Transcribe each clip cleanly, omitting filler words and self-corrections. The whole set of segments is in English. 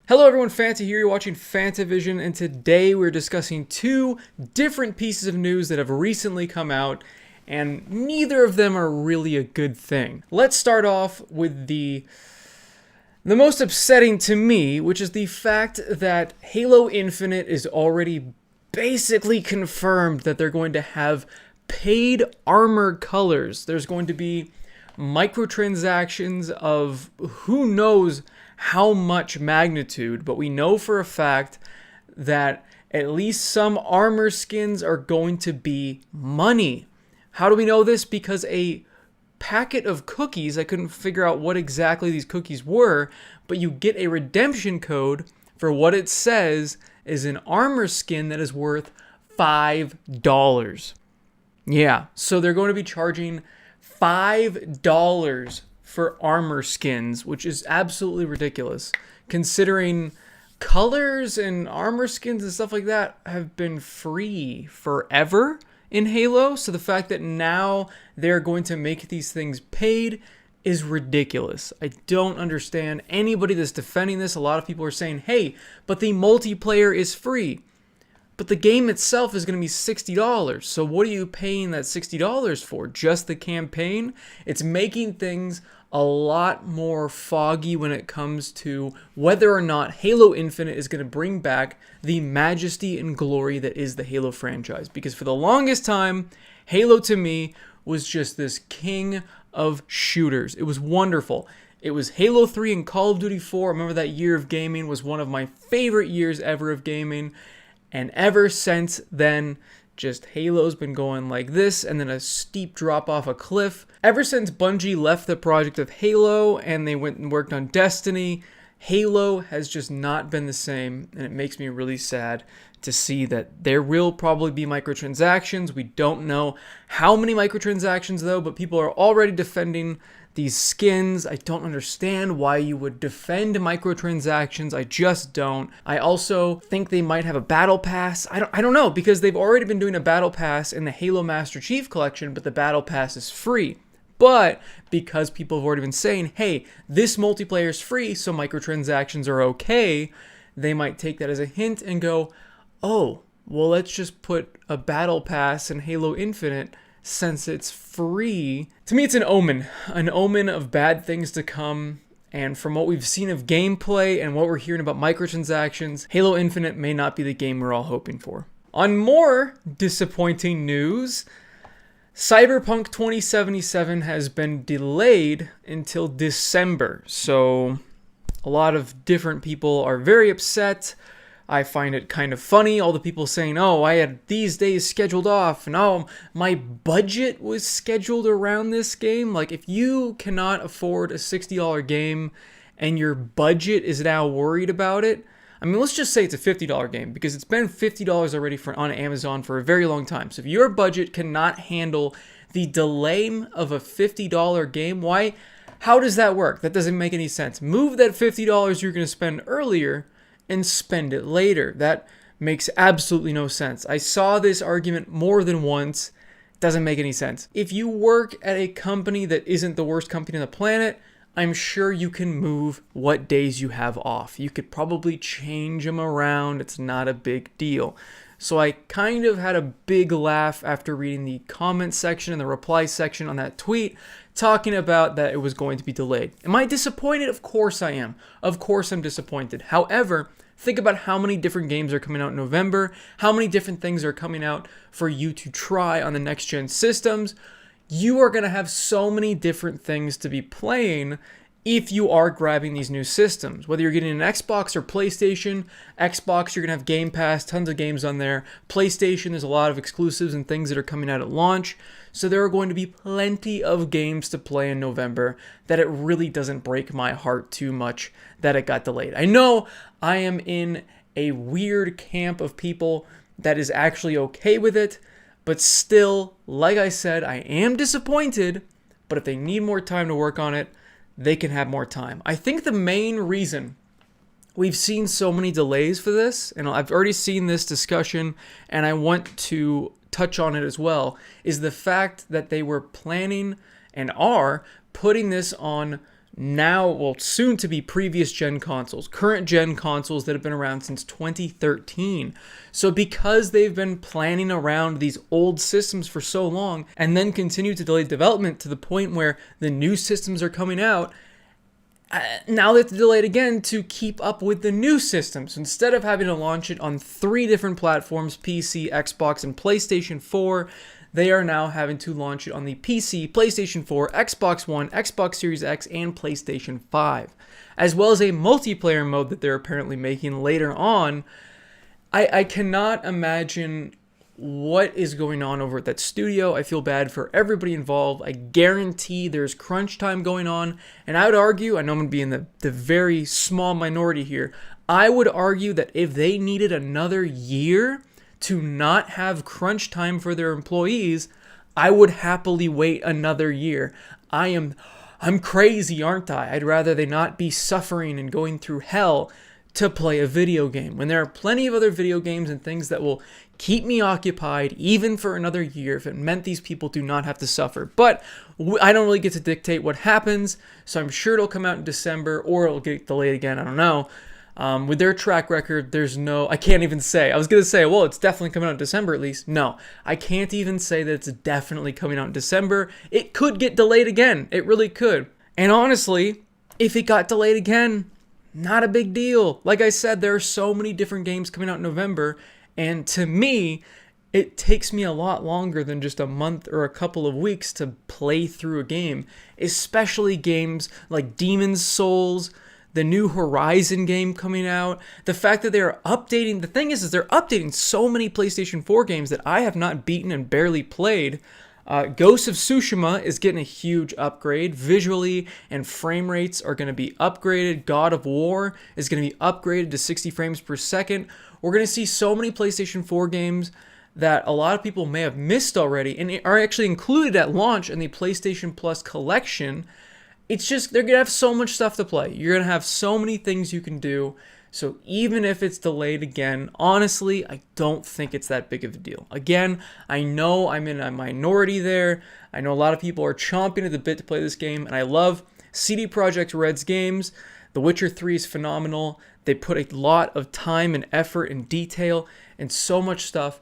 Hello everyone, Fanta here, you're watching FANTAVISION, and today we're discussing two different pieces of news that have recently come out, and neither of them are really a good thing. Let's start off with the most upsetting to me, which is the fact that Halo Infinite is already basically confirmed that they're going to have paid armor colors. There's going to be microtransactions of who knows how much magnitude, but we know for a fact that at least some armor skins are going to be money. How do we know this? Because a packet of cookies, I couldn't figure out what exactly these cookies were, but you get a redemption code for what it says is an armor skin that is worth $5. Yeah, so they're going to be charging $5 for armor skins, which is absolutely ridiculous, considering colors and armor skins and stuff like that have been free forever in Halo. So the fact that now they're going to make these things paid is ridiculous. I don't understand anybody that's defending this. A lot of people are saying, hey, but the multiplayer is free. But the game itself is going to be $60. So what are you paying that $60 for? Just the campaign? It's making things a lot more foggy when it comes to whether or not Halo Infinite is going to bring back the majesty and glory that is the Halo franchise. Because for the longest time, Halo to me was just this king of shooters. It was wonderful. It was Halo 3 and Call of Duty 4. I remember that year of gaming was one of my favorite years ever of gaming. And ever since then, just Halo's been going like this, and then a steep drop off a cliff. Ever since Bungie left the project of Halo and they went and worked on Destiny, Halo has just not been the same, and it makes me really sad to see that there will probably be microtransactions. We don't know how many microtransactions though, but people are already defending these skins. I don't understand why you would defend microtransactions. I just don't. I also think they might have a battle pass. I don't know, because they've already been doing a battle pass in the Halo Master Chief Collection, but the battle pass is free. But because people have already been saying, hey, this multiplayer is free, so microtransactions are okay, they might take that as a hint and go, oh, well, let's just put a battle pass in Halo Infinite since it's free. To me, it's an omen of bad things to come. And from what we've seen of gameplay and what we're hearing about microtransactions, Halo Infinite may not be the game we're all hoping for. On more disappointing news, Cyberpunk 2077 has been delayed until December. So a lot of different people are very upset. I find it kind of funny, all the people saying, oh, I had these days scheduled off, and oh, my budget was scheduled around this game. Like, if you cannot afford a $60 game and your budget is now worried about it, I mean, let's just say it's a $50 game, because it's been $50 already on Amazon for a very long time. So if your budget cannot handle the delay of a $50 game, how does that work? That doesn't make any sense. Move that $50 you're going to spend earlier and spend it later. That makes absolutely no sense. I saw this argument more than once. It doesn't make any sense. If you work at a company that isn't the worst company on the planet, I'm sure you can move what days you have off. You could probably change them around. It's not a big deal. So I kind of had a big laugh after reading the comment section and the reply section on that tweet talking about that it was going to be delayed. Am I disappointed? Of course I am. Of course I'm disappointed. However, think about how many different games are coming out in November, how many different things are coming out for you to try on the next gen systems. You are going to have so many different things to be playing if you are grabbing these new systems. Whether you're getting an Xbox or PlayStation, Xbox, you're going to have Game Pass, tons of games on there. PlayStation, there's a lot of exclusives and things that are coming out at launch. So there are going to be plenty of games to play in November that it really doesn't break my heart too much that it got delayed. I know I am in a weird camp of people that is actually okay with it, but still, like I said, I am disappointed, but if they need more time to work on it, they can have more time. I think the main reason we've seen so many delays for this, and I've already seen this discussion, and I want to touch on it as well, is the fact that they were planning and are putting this on now, well, soon to be previous gen consoles, current gen consoles that have been around since 2013. So because they've been planning around these old systems for so long and then continue to delay development to the point where the new systems are coming out, now they have to delay it again to keep up with the new systems. Instead of having to launch it on 3 different platforms, PC, Xbox, and PlayStation 4, they are now having to launch it on the PC, PlayStation 4, Xbox One, Xbox Series X, and PlayStation 5, as well as a multiplayer mode that they're apparently making later on. I cannot imagine what is going on over at that studio. I feel bad for everybody involved. I guarantee there's crunch time going on, and I would argue, I know I'm going to be in the very small minority here, I would argue that if they needed another year to not have crunch time for their employees, I would happily wait another year. I'm crazy, aren't I? I'd rather they not be suffering and going through hell to play a video game, when there are plenty of other video games and things that will keep me occupied even for another year if it meant these people do not have to suffer. But I don't really get to dictate what happens, so I'm sure it'll come out in December, or it'll get delayed again, I don't know. With their track record, I can't even say. I was going to say, well, it's definitely coming out in December at least. No, I can't even say that it's definitely coming out in December. It could get delayed again. It really could. And honestly, if it got delayed again, not a big deal. Like I said, there are so many different games coming out in November, and to me, it takes me a lot longer than just a month or a couple of weeks to play through a game, especially games like Demon's Souls, the new Horizon game coming out, the fact that they're updating, the thing is they're updating so many PlayStation 4 games that I have not beaten and barely played. Ghost of Tsushima is getting a huge upgrade. Visually and frame rates are going to be upgraded. God of War is going to be upgraded to 60 frames per second. We're going to see so many PlayStation 4 games that a lot of people may have missed already and are actually included at launch in the PlayStation Plus collection. It's just, they're going to have so much stuff to play. You're going to have so many things you can do. So even if it's delayed again, honestly, I don't think it's that big of a deal. Again, I know I'm in a minority there. I know a lot of people are chomping at the bit to play this game, and I love CD Projekt Red's games. The Witcher 3 is phenomenal. They put a lot of time and effort and detail and so much stuff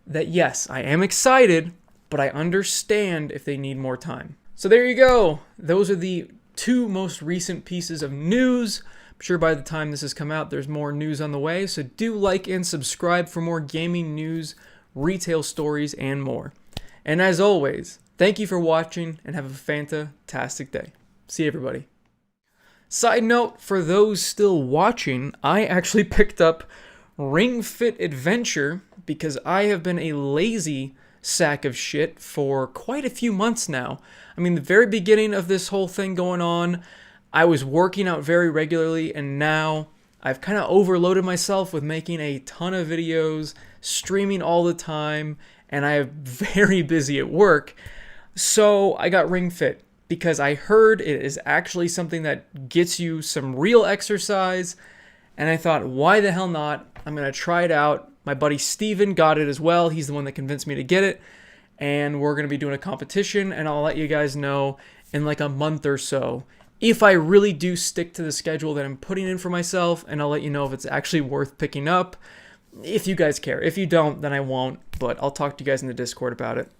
that, yes, I am excited, but I understand if they need more time. So there you go. Those are the 2 most recent pieces of news. I'm sure by the time this has come out, there's more news on the way. So do like and subscribe for more gaming news, retail stories, and more. And as always, thank you for watching and have a fantastic day. See everybody. Side note, for those still watching, I actually picked up Ring Fit Adventure because I have been a lazy sack of shit for quite a few months now. I mean, the very beginning of this whole thing going on, I was working out very regularly, and now I've kind of overloaded myself with making a ton of videos, streaming all the time, and I'm very busy at work. So I got Ring Fit because I heard it is actually something that gets you some real exercise, and I thought, why the hell not? I'm going to try it out. My buddy Steven got it as well. He's the one that convinced me to get it. And we're going to be doing a competition, and I'll let you guys know in like a month or so if I really do stick to the schedule that I'm putting in for myself, and I'll let you know if it's actually worth picking up, if you guys care. If you don't, then I won't, but I'll talk to you guys in the Discord about it.